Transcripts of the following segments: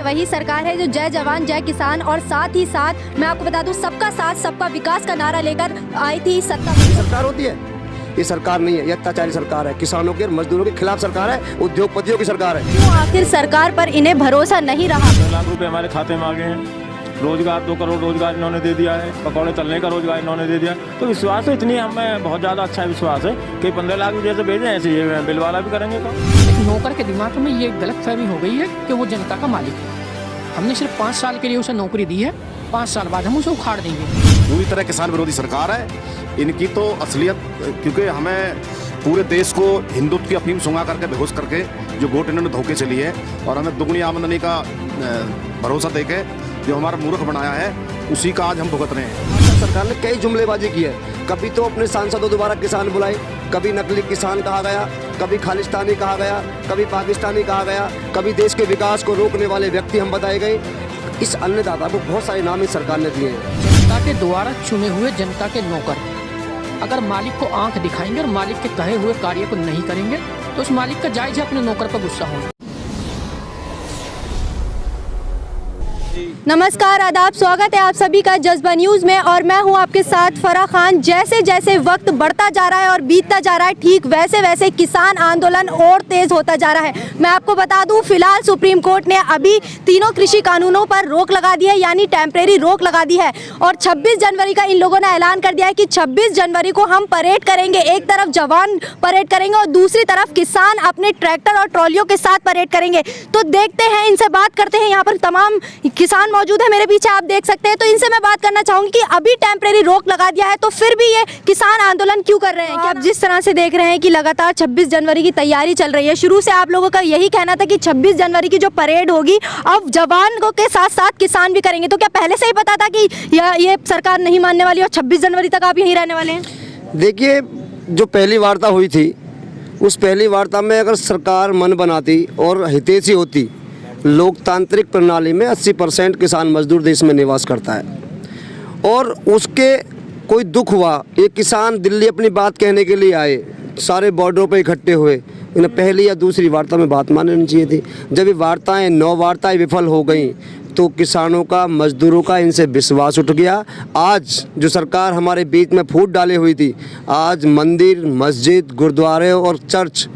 वही सरकार है जो जय जवान जय किसान और साथ ही साथ मैं आपको बता दूं सबका साथ सबका विकास का नारा लेकर आई थी सत्ता। सरकार होती है, ये सरकार नहीं है, ये अत्याचारी सरकार है। किसानों के और मजदूरों के खिलाफ सरकार है, उद्योगपतियों की सरकार है। क्यों आखिर सरकार पर इन्हें भरोसा नहीं रहा? 2 लाख रुपए हमारे खाते में आ गए हैं। रोजगार 2 करोड़ रोजगार इन्होंने दे दिया है। पकौड़े तलने का रोजगार इन्होंने दे दिया। तो विश्वास तो इतनी हमें बहुत ज़्यादा अच्छा विश्वास है कि 15 लाख भी जैसे भेजें ऐसे ये बिल वाला भी करेंगे काम। नौकर के दिमाग में ये गलतफहमी हो गई है कि वो जनता का मालिक है। हमने सिर्फ 5 साल के लिए उसे नौकरी दी है, 5 साल बाद हम उसे उखाड़ देंगे। पूरी तरह किसान विरोधी सरकार है। इनकी तो असलियत, क्योंकि हमें पूरे देश को हिंदुत्व की अफीम सुंगा करके बेहोश करके जो वोट इन्होंने धोखे से लिए और हमें दुगनी आमदनी का भरोसा देके जो हमारा मूर्ख बनाया है, उसी का आज हम भुगत रहे हैं। सरकार ने कई जुमलेबाजी की है। कभी तो अपने सांसदों द्वारा किसान बुलाए, कभी नकली किसान कहा गया, कभी खालिस्तानी कहा गया, कभी पाकिस्तानी कहा गया, कभी देश के विकास को रोकने वाले व्यक्ति हम बताए गए। इस अन्नदाता को बहुत सारे नाम इस सरकार ने दिए हैं। जनता के द्वारा चुने हुए जनता के नौकर अगर मालिक को आंख दिखाएंगे और मालिक के कहे हुए कार्य को नहीं करेंगे तो उस मालिक का जायज है अपने नौकर पर गुस्सा होना। नमस्कार, आदाब, स्वागत है आप सभी का जज्बा न्यूज़ में और मैं हूं आपके साथ फराह खान। जैसे जैसे वक्त बढ़ता जा रहा है और बीतता जा रहा है, ठीक वैसे वैसे किसान आंदोलन और तेज होता जा रहा है। मैं आपको बता दूं, फिलहाल सुप्रीम कोर्ट ने अभी तीनों कृषि कानूनों पर रोक लगा दी है, यानी टेम्परेरी रोक लगा दी है। और 26 जनवरी का इन लोगों ने ऐलान कर दिया है कि 26 जनवरी को हम परेड करेंगे। एक तरफ जवान परेड करेंगे और दूसरी तरफ किसान अपने ट्रैक्टर और ट्रॉलियों के साथ परेड करेंगे। तो देखते हैं, इनसे बात करते हैं। यहाँ पर तमाम किसान मौजूद है मेरे पीछे, आप देख सकते हैं। तो इनसे मैं बात करना चाहूंगी कि अभी टेम्परेरी रोक लगा दिया है तो फिर भी ये किसान आंदोलन क्यों कर रहे हैं? कि आप जिस तरह से देख रहे हैं कि लगातार 26 जनवरी की तैयारी चल रही है, शुरू से आप लोगों का यही कहना था कि 26 जनवरी की जो परेड होगी अब जवानों के साथ साथ किसान भी करेंगे। तो क्या पहले से ही पता था कि ये सरकार नहीं मानने वाली और 26 जनवरी तक आप यहीं रहने वाले हैं? देखिए, जो पहली वार्ता हुई थी, उस पहली वार्ता में अगर सरकार मन बनाती और हितैषी होती, लोकतांत्रिक प्रणाली में 80% किसान मजदूर देश में निवास करता है और उसके कोई दुख हुआ, ये किसान दिल्ली अपनी बात कहने के लिए आए, सारे बॉर्डरों पर इकट्ठे हुए, इन्हें पहली या दूसरी वार्ता में बात माननी चाहिए थी। जब ये वार्ताएं 9 वार्ताएं विफल हो गई तो किसानों का, मजदूरों का इनसे विश्वास उठ गया। आज जो सरकार हमारे बीच में फूट डाले हुई थी, आज मंदिर, मस्जिद, गुरुद्वारे और चर्च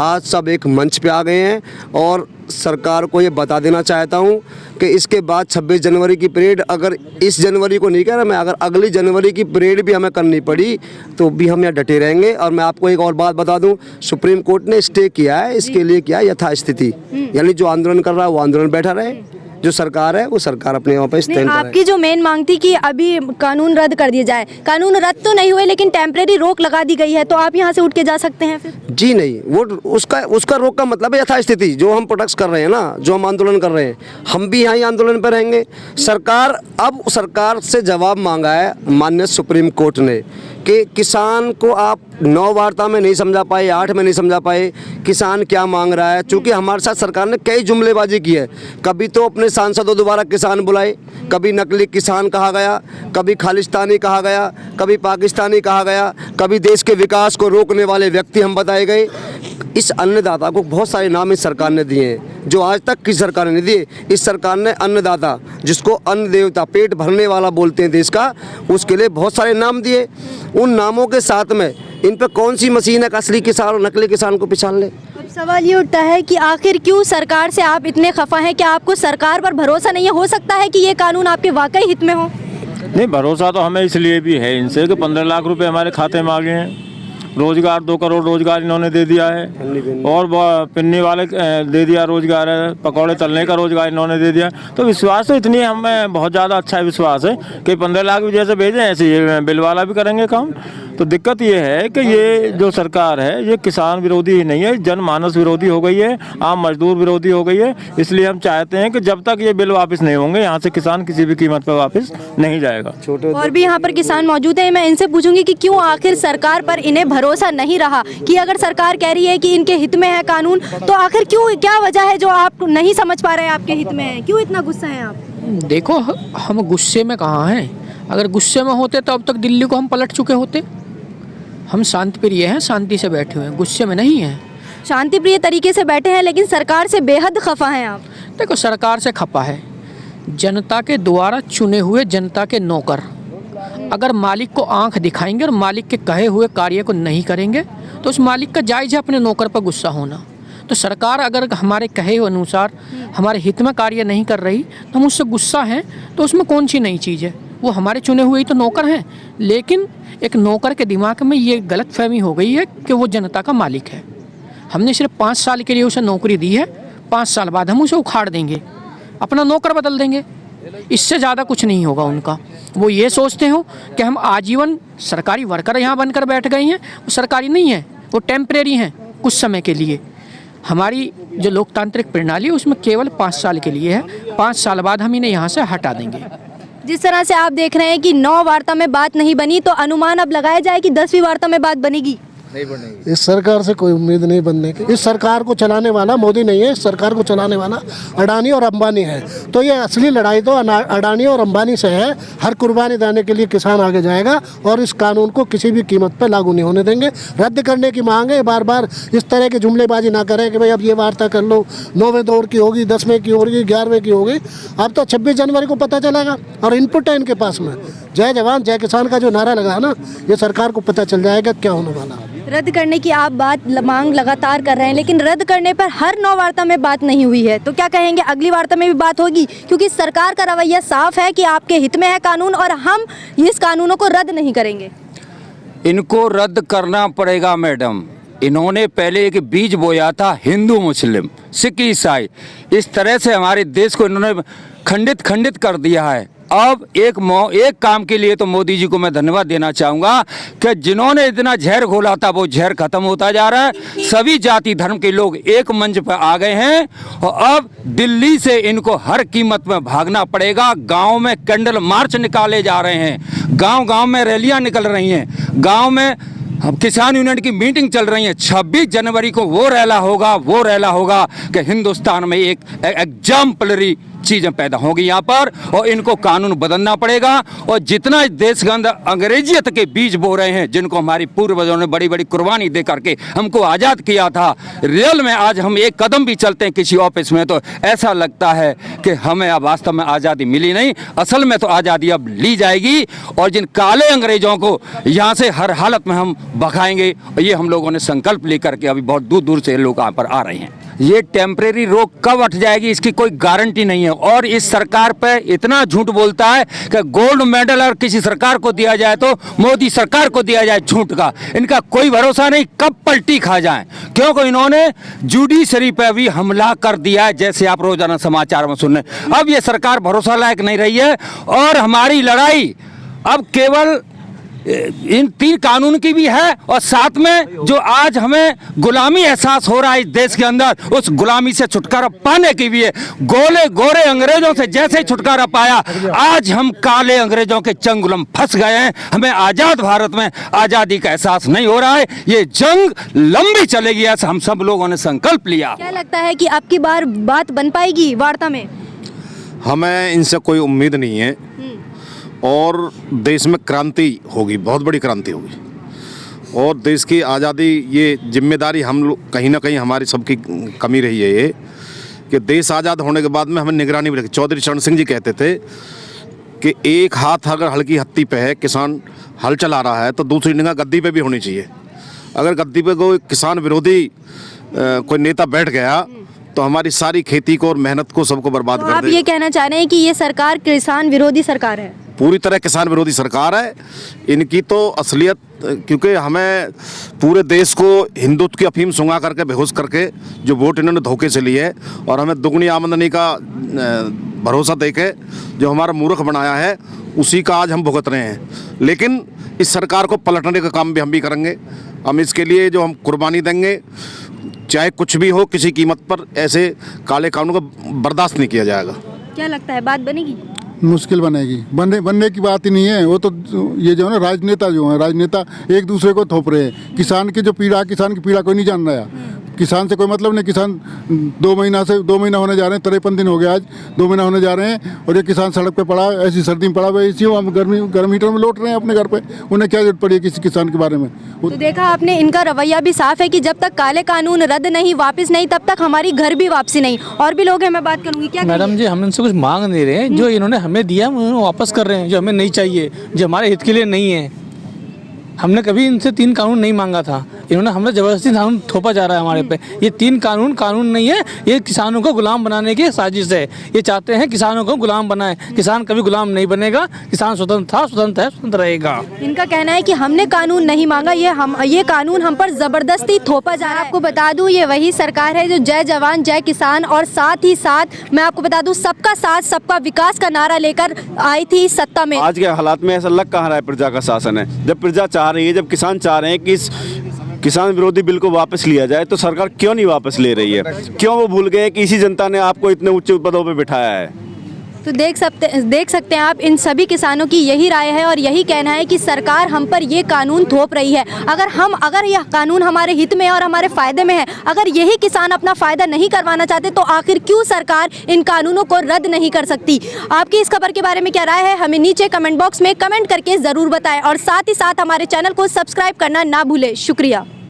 आज सब एक मंच पे आ गए हैं। और सरकार को ये बता देना चाहता हूँ कि इसके बाद 26 जनवरी की परेड, अगर इस जनवरी को नहीं कह रहा मैं, अगर अगली जनवरी की परेड भी हमें करनी पड़ी तो भी हम यहाँ डटे रहेंगे। और मैं आपको एक और बात बता दूँ, सुप्रीम कोर्ट ने स्टे किया है, इसके लिए क्या यथास्थिति, यानी जो आंदोलन कर रहा है वो आंदोलन बैठा रहे, जो सरकार है वो सरकार अपने वहाँ पे स्टैंड करे। आपकी जो मेन मांग थी कि अभी कानून रद्द कर दिया जाए, कानून रद्द तो नहीं हुए लेकिन टेम्परेरी रोक लगा दी गई है, तो आप यहाँ से उठ के जा सकते हैं फिर? जी नहीं, वो उसका रोक का मतलब है यथास्थिति। जो हम प्रोटेस्ट कर रहे हैं ना, जो हम आंदोलन कर रहे हैं, हम भी यहाँ आंदोलन पर रहेंगे। सरकार से जवाब मांगा है माननीय सुप्रीम कोर्ट ने कि किसान को आप 9 वार्ता में नहीं समझा पाए, 8 में नहीं समझा पाए किसान क्या मांग रहा है। चूँकि हमारे साथ सरकार ने कई जुमलेबाजी की है। कभी तो अपने सांसदों द्वारा किसान बुलाए, कभी नकली किसान कहा गया, कभी खालिस्तानी कहा गया, कभी पाकिस्तानी कहा गया, कभी देश के विकास को रोकने वाले व्यक्ति हम बताए गए। इस अन्नदाता को बहुत सारे नाम इस सरकार ने दिए हैं जो आज तक की सरकार ने नहीं दिए। इस सरकार ने अन्नदाता, जिसको अन्न देवता, पेट भरने वाला बोलते हैं देश का, उसके लिए बहुत सारे नाम दिए। उन नामों के साथ में इन पर कौन सी मशीन है असली किसान और नकली किसान को पिछाड़ ले? अब सवाल ये उठता है कि आखिर क्यों सरकार से आप इतने खफा हैं? क्या आपको सरकार पर भरोसा नहीं है? हो सकता है कि ये कानून आपके वाकई हित में हो। नहीं, भरोसा तो हमें इसलिए भी है इनसे कि 15 लाख रुपए हमारे खाते में आ गए हैं। रोजगार 2 करोड़ रोजगार इन्होंने दे दिया है और पिन्नी वाले दे दिया रोजगार है, पकौड़े तलने का रोजगार इन्होंने दे दिया। तो विश्वास तो इतनी हमें बहुत ज़्यादा अच्छा विश्वास है कि 15 लाख भी जैसे भेजें ऐसे ये बिल वाला भी करेंगे काम। तो दिक्कत ये है कि ये जो सरकार है ये किसान विरोधी ही नहीं है, जनमानस विरोधी हो गई है, आम मजदूर विरोधी हो गई है। इसलिए हम चाहते हैं कि जब तक ये बिल वापस नहीं होंगे यहाँ से किसान किसी भी कीमत पर वापस नहीं जाएगा। और भी यहाँ पर किसान मौजूद हैं, मैं इनसे पूछूंगी कि क्यों आखिर सरकार पर इन्हें भरोसा नहीं रहा? कि अगर सरकार कह रही है कि इनके हित में है कानून, तो आखिर क्यों, क्या वजह है जो आप नहीं समझ पा रहे हैं आपके हित में है? क्यों इतना गुस्सा है आप? देखो, हम गुस्से में कहाँ हैं। अगर गुस्से में होते तो अब तक दिल्ली को हम पलट चुके होते। हम शांति प्रिय हैं, शांति से बैठे हुए हैं, गुस्से में नहीं हैं। शांति प्रिय तरीके से बैठे हैं लेकिन सरकार से बेहद खफा हैं आप। देखो, सरकार से खपा है जनता के द्वारा चुने हुए जनता के नौकर अगर मालिक को आंख दिखाएंगे और मालिक के कहे हुए कार्य को नहीं करेंगे तो उस मालिक का जायज़ है अपने नौकर पर गुस्सा होना। तो सरकार अगर हमारे कहे हुए अनुसार हमारे हित में कार्य नहीं कर रही तो हम उससे गुस्सा हैं, तो उसमें कौन सी नई चीज़ है? वो हमारे चुने हुए ही तो नौकर हैं। लेकिन एक नौकर के दिमाग में ये गलतफहमी हो गई है कि वो जनता का मालिक है। हमने सिर्फ 5 साल के लिए उसे नौकरी दी है, 5 साल बाद हम उसे उखाड़ देंगे, अपना नौकर बदल देंगे। इससे ज़्यादा कुछ नहीं होगा उनका। वो ये सोचते हो कि हम आजीवन सरकारी वर्कर यहाँ बनकर बैठ गए हैं, वो सरकारी नहीं है, वो टेम्परेरी हैं, कुछ समय के लिए। हमारी जो लोकतांत्रिक प्रणाली है उसमें केवल 5 साल के लिए है, 5 साल बाद हम इन्हें यहाँ से हटा देंगे। जिस तरह से आप देख रहे हैं कि 9 वार्ता में बात नहीं बनी, तो अनुमान अब लगाया जाए कि 10वीं वार्ता में बात बनेगी। इस सरकार से कोई उम्मीद नहीं बनने की। इस सरकार को चलाने वाला मोदी नहीं है, इस सरकार को चलाने वाला अडानी और अंबानी है। तो ये असली लड़ाई तो अडानी और अंबानी से है। हर कुर्बानी देने के लिए किसान आगे जाएगा और इस कानून को किसी भी कीमत पर लागू नहीं होने देंगे। रद्द करने की मांग है। बार बार इस तरह की जुमलेबाजी ना करें कि भाई अब ये वार्ता कर लो, 9वें दौर की होगी, 10वें की होगी, 11वें की होगी। अब तो 26 जनवरी को पता चलेगा और इनपुट है इनके पास में। जय जवान जय किसान का जो नारा लगा ना, ये सरकार को पता चल जाएगा क्या होने वाला है। रद्द करने की आप मांग लगातार कर रहे हैं, लेकिन रद्द करने पर हर 9 वार्ता में बात नहीं हुई है, तो क्या कहेंगे अगली वार्ता में भी बात होगी? क्योंकि सरकार का रवैया साफ है कि आपके हित में है कानून और हम इस कानूनों को रद्द नहीं करेंगे। इनको रद्द करना पड़ेगा मैडम। इन्होंने पहले एक बीज बोया था, हिंदू मुस्लिम सिख ईसाई, इस तरह से हमारे देश को इन्होंने खंडित कर दिया है। अब एक काम के लिए तो मोदी जी को मैं धन्यवाद देना चाहूँगा कि जिन्होंने इतना जहर घोला था वो जहर खत्म होता जा रहा है। सभी जाति धर्म के लोग एक मंच पर आ गए हैं और अब दिल्ली से इनको हर कीमत में भागना पड़ेगा। गांव में कैंडल मार्च निकाले जा रहे हैं, गांव में रैलियां निकल रही हैं, गांव में किसान यूनियन की मीटिंग चल रही है। 26 जनवरी को वो रैला होगा कि हिंदुस्तान में एक एग्जाम्पलरी चीज़ें पैदा होगी यहाँ पर और इनको कानून बदलना पड़ेगा। और जितना इस देश के अंदर अंग्रेजियत के बीज बो रहे हैं, जिनको हमारी पूर्वजों ने बड़ी बड़ी कुर्बानी दे करके हमको आज़ाद किया था, रियल में आज हम एक कदम भी चलते हैं किसी ऑफिस में तो ऐसा लगता है कि हमें अब वास्तव में आज़ादी मिली नहीं। असल में तो आज़ादी अब ली जाएगी और जिन काले अंग्रेजों को यहाँ से हर हालत में हम भगाएंगे। ये हम लोगों ने संकल्प लेकर के अभी बहुत दूर दूर से लोग यहाँ पर आ रहे हैं। ये टेम्परेरी रोक कब हट जाएगी इसकी कोई गारंटी नहीं है। और इस सरकार पे इतना झूठ बोलता है कि गोल्ड मेडल अगर किसी सरकार को दिया जाए तो मोदी सरकार को दिया जाए झूठ का। इनका कोई भरोसा नहीं कब पलटी खा जाए, क्योंकि इन्होंने जुडिशरी पे भी हमला कर दिया है, जैसे आप रोजाना समाचार में सुन रहे हैं। अब ये सरकार भरोसा लायक नहीं रही है और हमारी लड़ाई अब केवल इन 3 कानून की भी है और साथ में जो आज हमें गुलामी एहसास हो रहा है इस देश के अंदर, उस गुलामी से छुटकारा पाने की भी है। गोरे अंग्रेजों से जैसे ही छुटकारा पाया, आज हम काले अंग्रेजों के चंगुल फंस गए हैं। हमें आज़ाद भारत में आज़ादी का एहसास नहीं हो रहा है। ये जंग लंबी चलेगी, ऐसा हम सब लोगों ने संकल्प लिया। क्या लगता है कि अब की बार बात बन पाएगी वार्ता में? हमें इनसे कोई उम्मीद नहीं है और देश में क्रांति होगी, बहुत बड़ी क्रांति होगी और देश की आज़ादी, ये जिम्मेदारी हम लोग कहीं ना कहीं हमारी सबकी कमी रही है ये कि देश आज़ाद होने के बाद में हमें निगरानी भी रखी। चौधरी चरण सिंह जी कहते थे कि एक हाथ अगर हल्की हत्ती पे है, किसान हल चला रहा है, तो दूसरी निगाह गद्दी पे भी होनी चाहिए। अगर गद्दी पे कोई किसान विरोधी कोई नेता बैठ गया तो हमारी सारी खेती को और मेहनत को सबको बर्बाद कर देगा। आप ये कहना चाह रहे हैं कि ये सरकार किसान विरोधी सरकार है? पूरी तरह किसान विरोधी सरकार है। इनकी तो असलियत, क्योंकि हमें पूरे देश को हिंदुत्व की अफीम सुंघा करके बेहोश करके जो वोट इन्होंने धोखे से लिए है और हमें दुगनी आमदनी का भरोसा देके जो हमारा मूर्ख बनाया है, उसी का आज हम भुगत रहे हैं। लेकिन इस सरकार को पलटने का काम भी हम भी करेंगे। हम इसके लिए जो हम कुर्बानी देंगे, चाहे कुछ भी हो, किसी कीमत पर ऐसे काले कानून को बर्दाश्त नहीं किया जाएगा। क्या लगता है बात बनेगी? मुश्किल बनेगी। बनने की बात ही नहीं है। वो तो ये जो है ना, राजनेता एक दूसरे को थोप रहे हैं। किसान की पीड़ा कोई नहीं जान रहा है। किसान से कोई मतलब नहीं। किसान 2 महीना होने जा रहे हैं, 53 दिन हो गया आज, 2 महीना होने जा रहे हैं और ये किसान सड़क पे पड़ा, ऐसी सर्दी में पड़ा हुआ, इसी हम गर्म हीटर में लौट रहे हैं अपने घर पे। उन्हें क्या जरूरत पड़ी है किसी किसान के बारे में? तो देखा आपने, इनका रवैया भी साफ है कि जब तक काले कानून रद्द नहीं, वापस नहीं, तब तक हमारी घर भी वापसी नहीं। और भी लोग हैं, मैं बात करूंगी। क्या मैडम जी, हम इनसे कुछ मांग नहीं रहे हैं, जो इन्होंने हमें दिया हम उन्हें वापस कर रहे हैं, जो हमें नहीं चाहिए, जो हमारे हित के लिए नहीं है। हमने कभी इनसे 3 कानून नहीं मांगा था, इन्होंने हमें ज़बरदस्ती कानून थोपा जा रहा है हमारे पे। ये 3 कानून नहीं है, ये किसानों को गुलाम बनाने की साजिश है। ये चाहते हैं किसानों को गुलाम बनाए। किसान कभी गुलाम नहीं बनेगा, किसान स्वतंत्र था, स्वतंत्र है, स्वतंत्र रहेगा। इनका कहना है कि हमने कानून नहीं मांगा, ये कानून हम पर जबरदस्ती थोपा जा रहा है। आपको बता दूं, ये वही सरकार है जो जय जवान जय किसान और साथ ही साथ मैं आपको बता दूं सबका साथ सबका विकास का नारा लेकर आई थी सत्ता में। आज के हालात में ऐसा लग कहाँ रहा है प्रजा का शासन है? जब प्रजा चाह रही है, जब किसान चाह रहे हैं कि इस किसान विरोधी बिल को वापस लिया जाए, तो सरकार क्यों नहीं वापस ले रही है? क्यों वो भूल गए कि इसी जनता ने आपको इतने उच्च पदों पे बिठाया है? तो देख सकते हैं आप, इन सभी किसानों की यही राय है और यही कहना है कि सरकार हम पर ये कानून थोप रही है। अगर यह कानून हमारे हित में और हमारे फ़ायदे में है, अगर यही किसान अपना फ़ायदा नहीं करवाना चाहते, तो आखिर क्यों सरकार इन कानूनों को रद्द नहीं कर सकती? आपकी इस खबर के बारे में क्या राय है, हमें नीचे कमेंट बॉक्स में कमेंट करके ज़रूर बताएं और साथ ही साथ हमारे चैनल को सब्सक्राइब करना ना भूलें। शुक्रिया।